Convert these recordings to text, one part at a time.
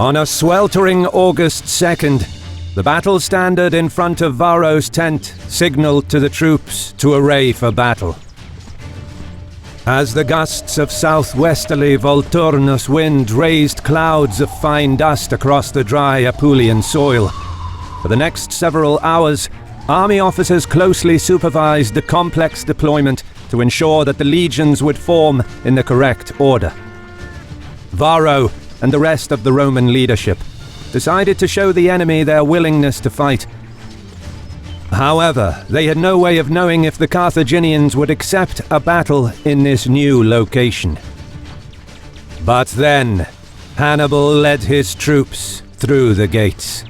On a sweltering August 2nd, the battle standard in front of Varro's tent signaled to the troops to array for battle. As the gusts of southwesterly Volturnus wind raised clouds of fine dust across the dry Apulian soil, for the next several hours, army officers closely supervised the complex deployment to ensure that the legions would form in the correct order. Varro and the rest of the Roman leadership decided to show the enemy their willingness to fight. However, they had no way of knowing if the Carthaginians would accept a battle in this new location. But then, Hannibal led his troops through the gates.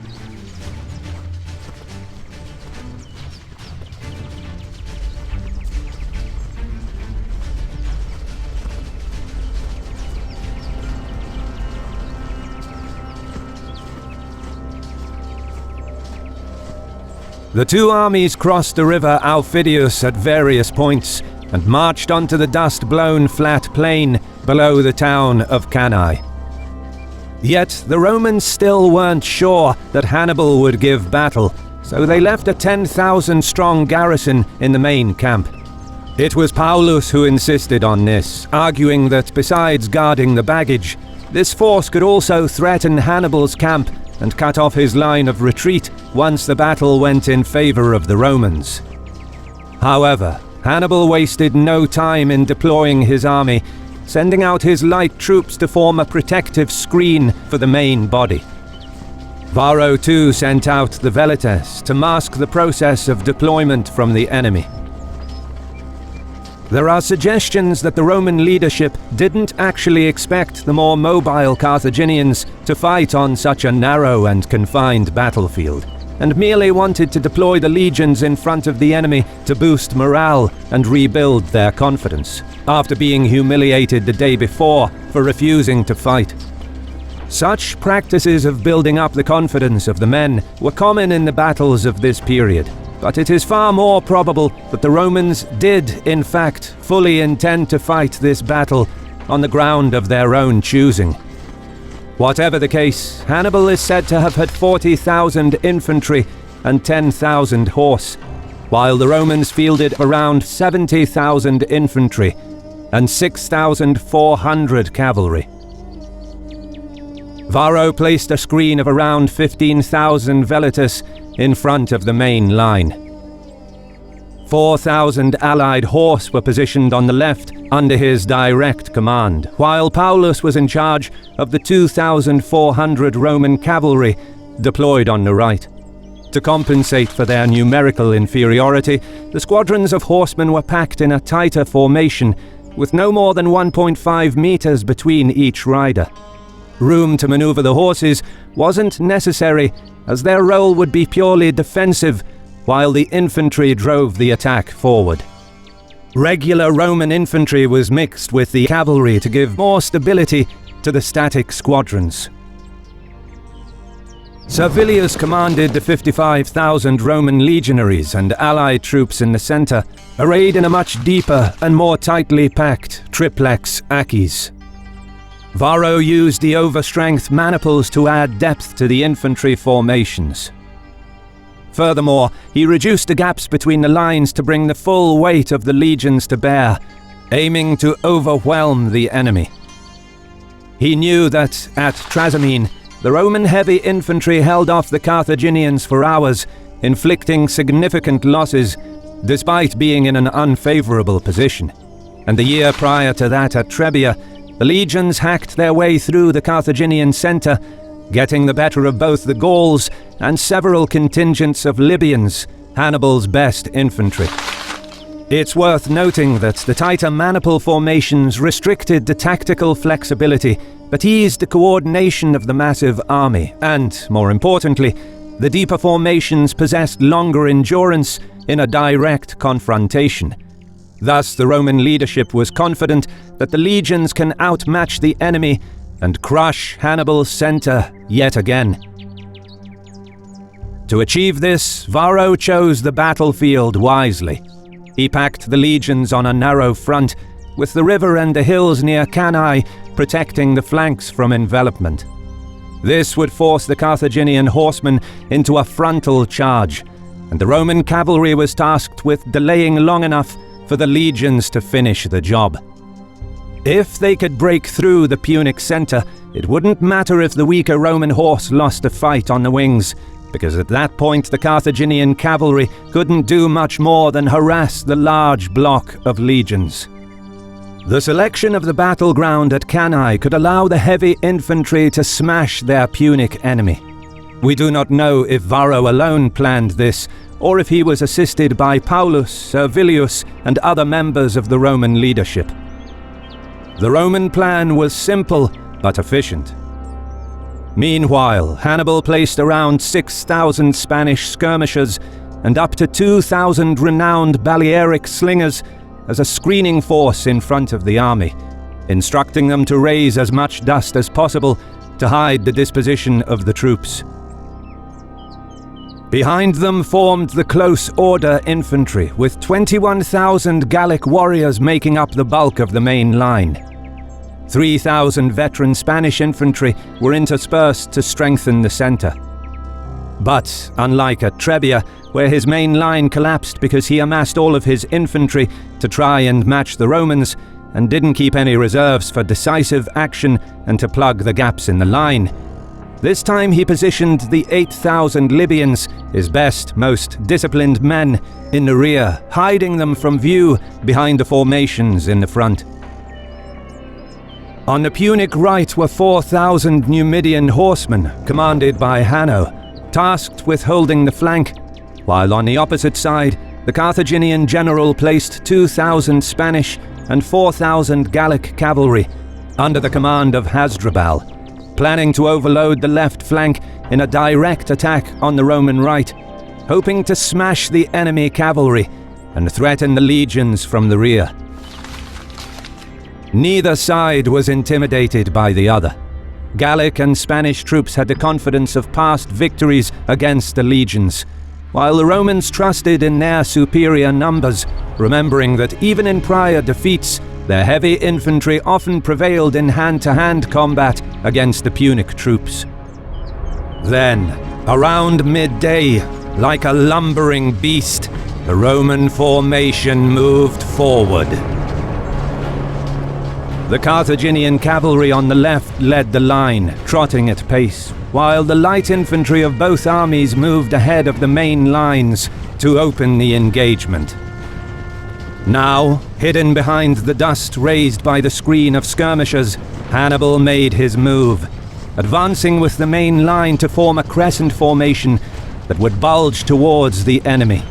The two armies crossed the river Aufidius at various points and marched onto the dust-blown flat plain below the town of Cannae. Yet the Romans still weren't sure that Hannibal would give battle, so they left a 10,000-strong garrison in the main camp. It was Paulus who insisted on this, arguing that besides guarding the baggage, this force could also threaten Hannibal's camp and cut off his line of retreat once the battle went in favor of the Romans. However, Hannibal wasted no time in deploying his army, sending out his light troops to form a protective screen for the main body. Varro too sent out the velites to mask the process of deployment from the enemy. There are suggestions that the Roman leadership didn't actually expect the more mobile Carthaginians to fight on such a narrow and confined battlefield, and merely wanted to deploy the legions in front of the enemy to boost morale and rebuild their confidence, after being humiliated the day before for refusing to fight. Such practices of building up the confidence of the men were common in the battles of this period, but it is far more probable that the Romans did, in fact, fully intend to fight this battle on the ground of their own choosing. Whatever the case, Hannibal is said to have had 40,000 infantry and 10,000 horse, while the Romans fielded around 70,000 infantry and 6,400 cavalry. Varro placed a screen of around 15,000 velites in front of the main line. 4,000 allied horse were positioned on the left under his direct command, while Paulus was in charge of the 2,400 Roman cavalry deployed on the right. To compensate for their numerical inferiority, the squadrons of horsemen were packed in a tighter formation, with no more than 1.5 meters between each rider. Room to maneuver the horses wasn't necessary, as their role would be purely defensive, while the infantry drove the attack forward. Regular Roman infantry was mixed with the cavalry to give more stability to the static squadrons. Servilius commanded the 55,000 Roman legionaries and allied troops in the center, arrayed in a much deeper and more tightly packed triplex Achis. Varro used the overstrength maniples to add depth to the infantry formations. Furthermore, he reduced the gaps between the lines to bring the full weight of the legions to bear, aiming to overwhelm the enemy. He knew that, at Trasimene, the Roman heavy infantry held off the Carthaginians for hours, inflicting significant losses, despite being in an unfavorable position. And the year prior to that at Trebia, the legions hacked their way through the Carthaginian center, getting the better of both the Gauls and several contingents of Libyans, Hannibal's best infantry. It's worth noting that the tighter maniple formations restricted the tactical flexibility, but eased the coordination of the massive army, and, more importantly, the deeper formations possessed longer endurance in a direct confrontation. Thus, the Roman leadership was confident that the legions can outmatch the enemy and crush Hannibal's center yet again. To achieve this, Varro chose the battlefield wisely. He packed the legions on a narrow front, with the river and the hills near Cannae protecting the flanks from envelopment. This would force the Carthaginian horsemen into a frontal charge, and the Roman cavalry was tasked with delaying long enough for the legions to finish the job. If they could break through the Punic centre, it wouldn't matter if the weaker Roman horse lost a fight on the wings, because at that point the Carthaginian cavalry couldn't do much more than harass the large block of legions. The selection of the battleground at Cannae could allow the heavy infantry to smash their Punic enemy. We do not know if Varro alone planned this, or if he was assisted by Paulus, Servilius, and other members of the Roman leadership. The Roman plan was simple but efficient. Meanwhile, Hannibal placed around 6,000 Spanish skirmishers and up to 2,000 renowned Balearic slingers as a screening force in front of the army, instructing them to raise as much dust as possible to hide the disposition of the troops. Behind them formed the close order infantry, with 21,000 Gallic warriors making up the bulk of the main line. 3,000 veteran Spanish infantry were interspersed to strengthen the centre. But, unlike at Trebia, where his main line collapsed because he amassed all of his infantry to try and match the Romans, and didn't keep any reserves for decisive action and to plug the gaps in the line, this time he positioned the 8,000 Libyans, his best, most disciplined men, in the rear, hiding them from view behind the formations in the front. On the Punic right were 4,000 Numidian horsemen, commanded by Hanno, tasked with holding the flank, while on the opposite side, the Carthaginian general placed 2,000 Spanish and 4,000 Gallic cavalry, under the command of Hasdrubal, planning to overload the left flank in a direct attack on the Roman right, hoping to smash the enemy cavalry and threaten the legions from the rear. Neither side was intimidated by the other. Gallic and Spanish troops had the confidence of past victories against the legions, while the Romans trusted in their superior numbers, remembering that even in prior defeats, their heavy infantry often prevailed in hand-to-hand combat against the Punic troops. Then, around midday, like a lumbering beast, the Roman formation moved forward. The Carthaginian cavalry on the left led the line, trotting at pace, while the light infantry of both armies moved ahead of the main lines to open the engagement. Now, hidden behind the dust raised by the screen of skirmishers, Hannibal made his move, advancing with the main line to form a crescent formation that would bulge towards the enemy.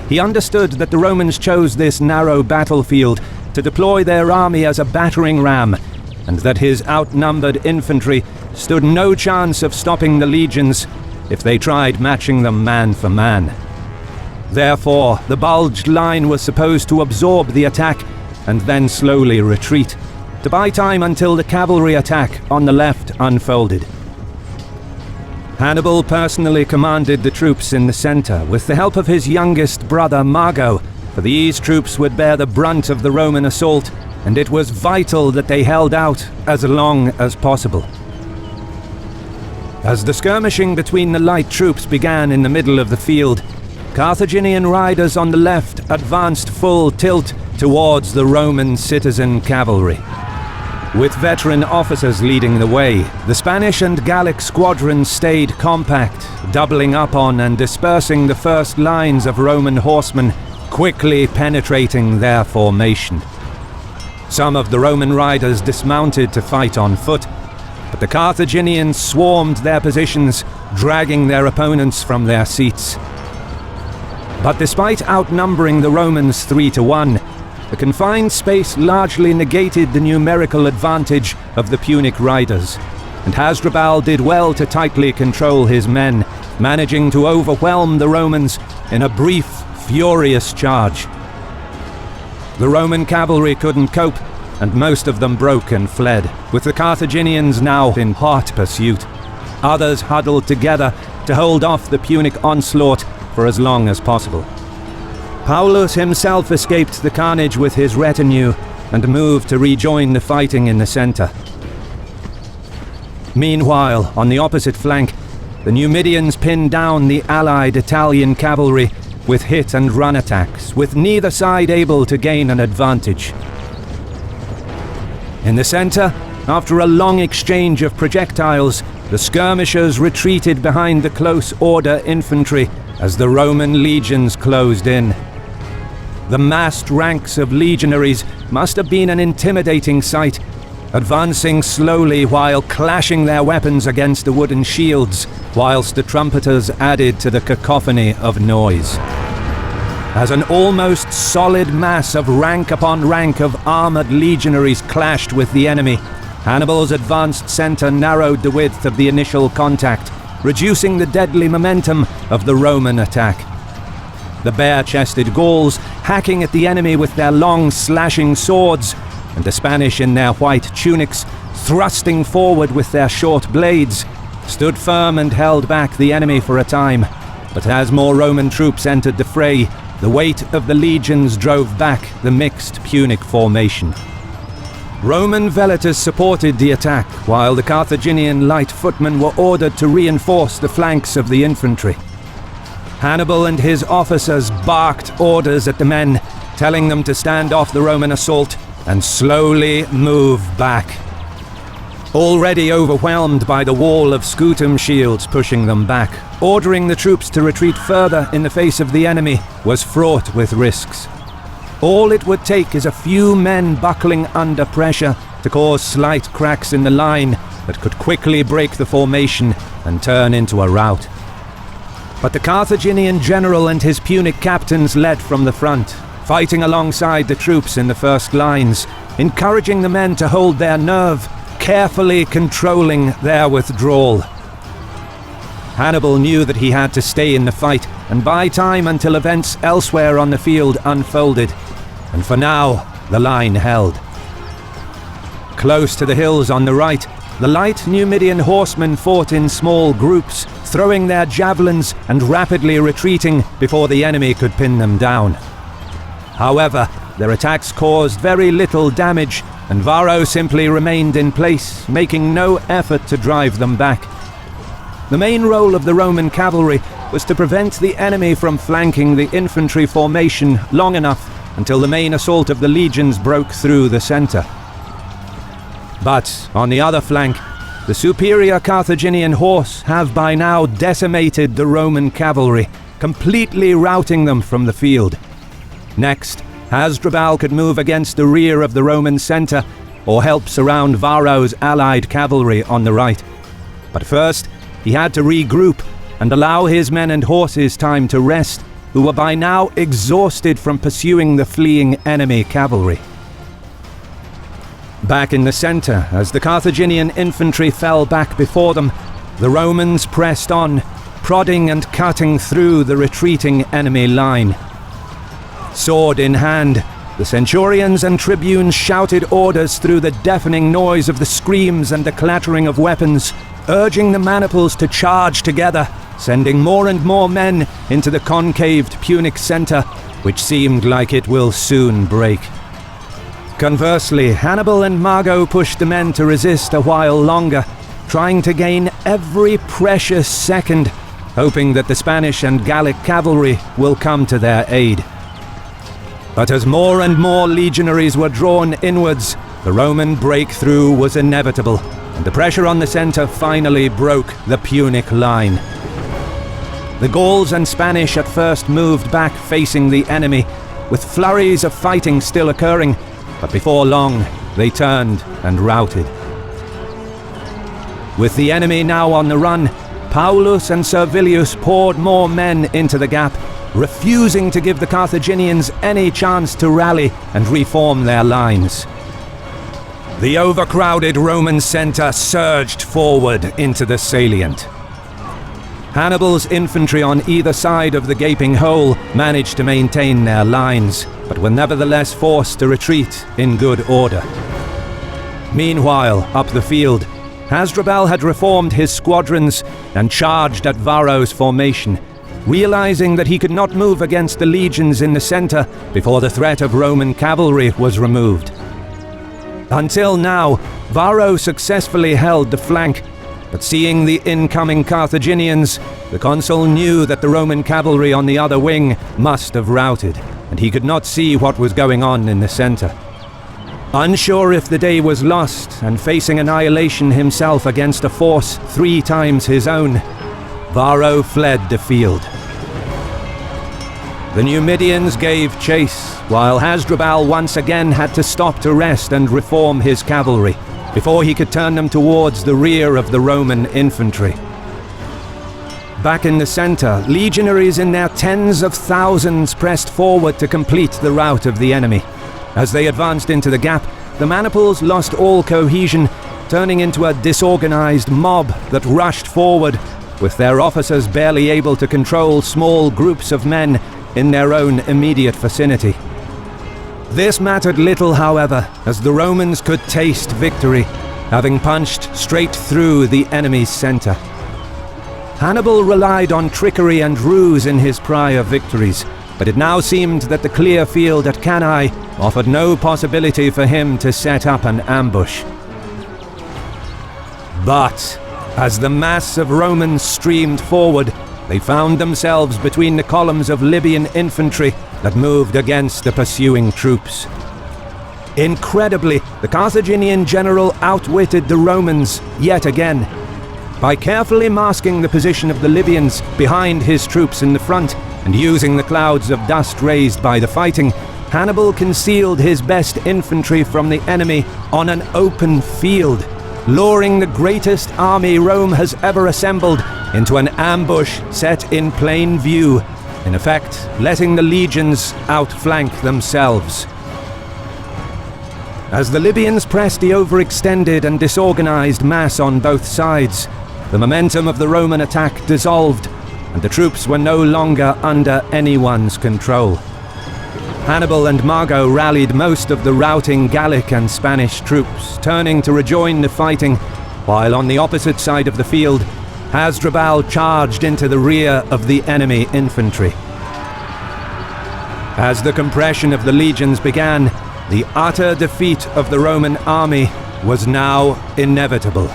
He understood that the Romans chose this narrow battlefield to deploy their army as a battering ram, and that his outnumbered infantry stood no chance of stopping the legions if they tried matching them man for man. Therefore, the bulged line was supposed to absorb the attack and then slowly retreat, to buy time until the cavalry attack on the left unfolded. Hannibal personally commanded the troops in the center with the help of his youngest brother Mago, for these troops would bear the brunt of the Roman assault, and it was vital that they held out as long as possible. As the skirmishing between the light troops began in the middle of the field, Carthaginian riders on the left advanced full tilt towards the Roman citizen cavalry. With veteran officers leading the way, the Spanish and Gallic squadrons stayed compact, doubling up on and dispersing the first lines of Roman horsemen, quickly penetrating their formation. Some of the Roman riders dismounted to fight on foot, but the Carthaginians swarmed their positions, dragging their opponents from their seats. But despite outnumbering the Romans 3-1, the confined space largely negated the numerical advantage of the Punic riders, and Hasdrubal did well to tightly control his men, managing to overwhelm the Romans in a brief, furious charge. The Roman cavalry couldn't cope, and most of them broke and fled, with the Carthaginians now in hot pursuit. Others huddled together to hold off the Punic onslaught for as long as possible. Paulus himself escaped the carnage with his retinue and moved to rejoin the fighting in the center. Meanwhile, on the opposite flank, the Numidians pinned down the allied Italian cavalry with hit and run attacks, with neither side able to gain an advantage. In the center, after a long exchange of projectiles, the skirmishers retreated behind the close order infantry as the Roman legions closed in. The massed ranks of legionaries must have been an intimidating sight, advancing slowly while clashing their weapons against the wooden shields, whilst the trumpeters added to the cacophony of noise. As an almost solid mass of rank upon rank of armored legionaries clashed with the enemy, Hannibal's advanced center narrowed the width of the initial contact, reducing the deadly momentum of the Roman attack. The bare-chested Gauls hacking at the enemy with their long slashing swords, and the Spanish in their white tunics thrusting forward with their short blades, stood firm and held back the enemy for a time. But as more Roman troops entered the fray, the weight of the legions drove back the mixed Punic formation. Roman velators supported the attack, while the Carthaginian light footmen were ordered to reinforce the flanks of the infantry. Hannibal and his officers barked orders at the men, telling them to stand off the Roman assault and slowly move back. Already overwhelmed by the wall of scutum shields pushing them back, ordering the troops to retreat further in the face of the enemy was fraught with risks. All it would take is a few men buckling under pressure to cause slight cracks in the line that could quickly break the formation and turn into a rout. But the Carthaginian general and his Punic captains led from the front, fighting alongside the troops in the first lines, encouraging the men to hold their nerve, carefully controlling their withdrawal. Hannibal knew that he had to stay in the fight and buy time until events elsewhere on the field unfolded, and for now, the line held. Close to the hills on the right, the light Numidian horsemen fought in small groups, throwing their javelins and rapidly retreating before the enemy could pin them down. However, their attacks caused very little damage, and Varro simply remained in place, making no effort to drive them back. The main role of the Roman cavalry was to prevent the enemy from flanking the infantry formation long enough until the main assault of the legions broke through the center. But on the other flank, the superior Carthaginian horse have by now decimated the Roman cavalry, completely routing them from the field. Next, Hasdrubal could move against the rear of the Roman center or help surround Varro's allied cavalry on the right. But first, he had to regroup and allow his men and horses time to rest, who were by now exhausted from pursuing the fleeing enemy cavalry. Back in the center, as the Carthaginian infantry fell back before them, the Romans pressed on, prodding and cutting through the retreating enemy line. Sword in hand, the centurions and tribunes shouted orders through the deafening noise of the screams and the clattering of weapons, urging the maniples to charge together, sending more and more men into the concaved Punic center, which seemed like it will soon break. Conversely, Hannibal and Mago pushed the men to resist a while longer, trying to gain every precious second, hoping that the Spanish and Gallic cavalry will come to their aid. But as more and more legionaries were drawn inwards, the Roman breakthrough was inevitable, and the pressure on the center finally broke the Punic line. The Gauls and Spanish at first moved back facing the enemy, with flurries of fighting still occurring, but before long they turned and routed. With the enemy now on the run, Paulus and Servilius poured more men into the gap, refusing to give the Carthaginians any chance to rally and reform their lines. The overcrowded Roman center surged forward into the salient. Hannibal's infantry on either side of the gaping hole managed to maintain their lines, but were nevertheless forced to retreat in good order. Meanwhile, up the field, Hasdrubal had reformed his squadrons and charged at Varro's formation, realizing that he could not move against the legions in the center before the threat of Roman cavalry was removed. Until now, Varro successfully held the flank, But seeing the incoming Carthaginians, the consul knew that the Roman cavalry on the other wing must have routed, and he could not see what was going on in the center. Unsure if the day was lost, and facing annihilation himself against a force 3 times his own, Varro fled the field. The Numidians gave chase, while Hasdrubal once again had to stop to rest and reform his cavalry, before he could turn them towards the rear of the Roman infantry. Back in the center, legionaries in their tens of thousands pressed forward to complete the rout of the enemy. As they advanced into the gap, the maniples lost all cohesion, turning into a disorganized mob that rushed forward, with their officers barely able to control small groups of men in their own immediate vicinity. This mattered little, however, as the Romans could taste victory, having punched straight through the enemy's center. Hannibal relied on trickery and ruse in his prior victories, but it now seemed that the clear field at Cannae offered no possibility for him to set up an ambush. But as the mass of Romans streamed forward, they found themselves between the columns of Libyan infantry that moved against the pursuing troops. Incredibly, the Carthaginian general outwitted the Romans yet again. By carefully masking the position of the Libyans behind his troops in the front, and using the clouds of dust raised by the fighting, Hannibal concealed his best infantry from the enemy on an open field, luring the greatest army Rome has ever assembled into an ambush set in plain view, in effect letting the legions outflank themselves. As the Libyans pressed the overextended and disorganized mass on both sides, the momentum of the Roman attack dissolved, and the troops were no longer under anyone's control. Hannibal and Mago rallied most of the routing Gallic and Spanish troops, turning to rejoin the fighting, while on the opposite side of the field, Hasdrubal charged into the rear of the enemy infantry. As the compression of the legions began, the utter defeat of the Roman army was now inevitable.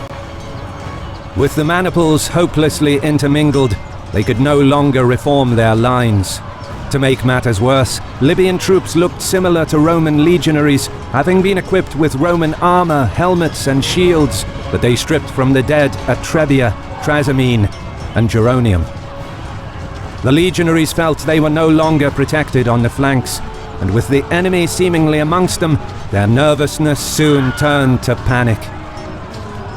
With the maniples hopelessly intermingled, they could no longer reform their lines. To make matters worse, Libyan troops looked similar to Roman legionaries, having been equipped with Roman armor, helmets and shields that they stripped from the dead at Trebia, Trasimene and Geronium. The legionaries felt they were no longer protected on the flanks, and with the enemy seemingly amongst them, their nervousness soon turned to panic.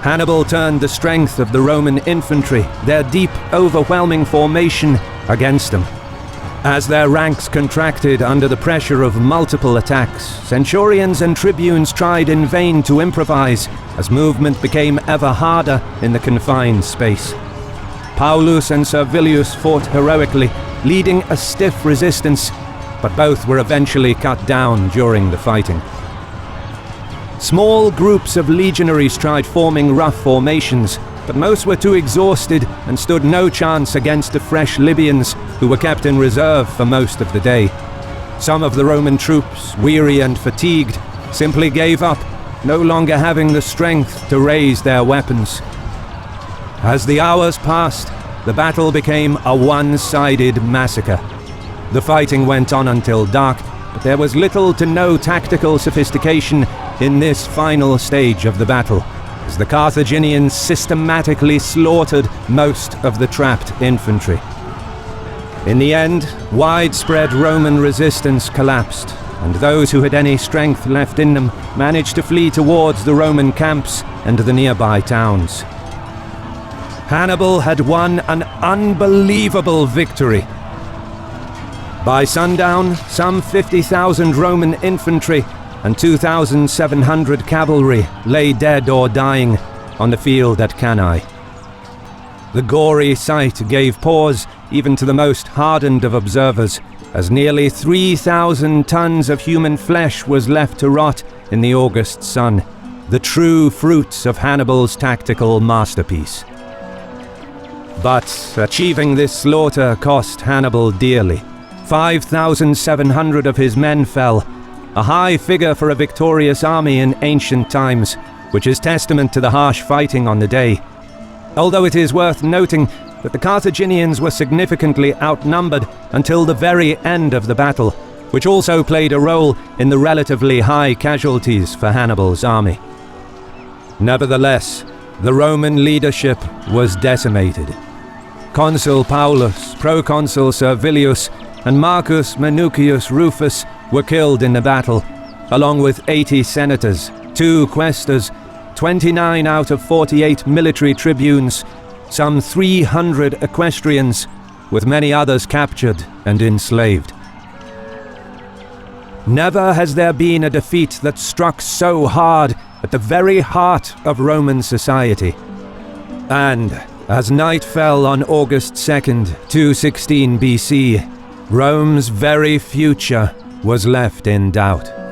Hannibal turned the strength of the Roman infantry, their deep, overwhelming formation, against them. As their ranks contracted under the pressure of multiple attacks, centurions and tribunes tried in vain to improvise, as movement became ever harder in the confined space. Paulus and Servilius fought heroically, leading a stiff resistance, but both were eventually cut down during the fighting. Small groups of legionaries tried forming rough formations, but most were too exhausted and stood no chance against the fresh Libyans who were kept in reserve for most of the day. Some of the Roman troops, weary and fatigued, simply gave up, no longer having the strength to raise their weapons. As the hours passed, the battle became a one-sided massacre. The fighting went on until dark, but there was little to no tactical sophistication in this final stage of the battle, as the Carthaginians systematically slaughtered most of the trapped infantry. In the end, widespread Roman resistance collapsed, and those who had any strength left in them managed to flee towards the Roman camps and the nearby towns. Hannibal had won an unbelievable victory. By sundown, some 50,000 Roman infantry and 2,700 cavalry lay dead or dying on the field at Cannae. The gory sight gave pause even to the most hardened of observers, as nearly 3,000 tons of human flesh was left to rot in the August sun, the true fruits of Hannibal's tactical masterpiece. But achieving this slaughter cost Hannibal dearly. 5,700 of his men fell, a high figure for a victorious army in ancient times, which is testament to the harsh fighting on the day. although it is worth noting that the Carthaginians were significantly outnumbered until the very end of the battle, which also played a role in the relatively high casualties for Hannibal's army. Nevertheless, the Roman leadership was decimated. Consul Paulus, Proconsul Servilius, and Marcus Minucius Rufus were killed in the battle, along with 80 senators, 2 quaestors, 29 out of 48 military tribunes, some 300 equestrians, with many others captured and enslaved. Never has there been a defeat that struck so hard at the very heart of Roman society. And as night fell on August 2nd, 216 BC, Rome's very future was left in doubt.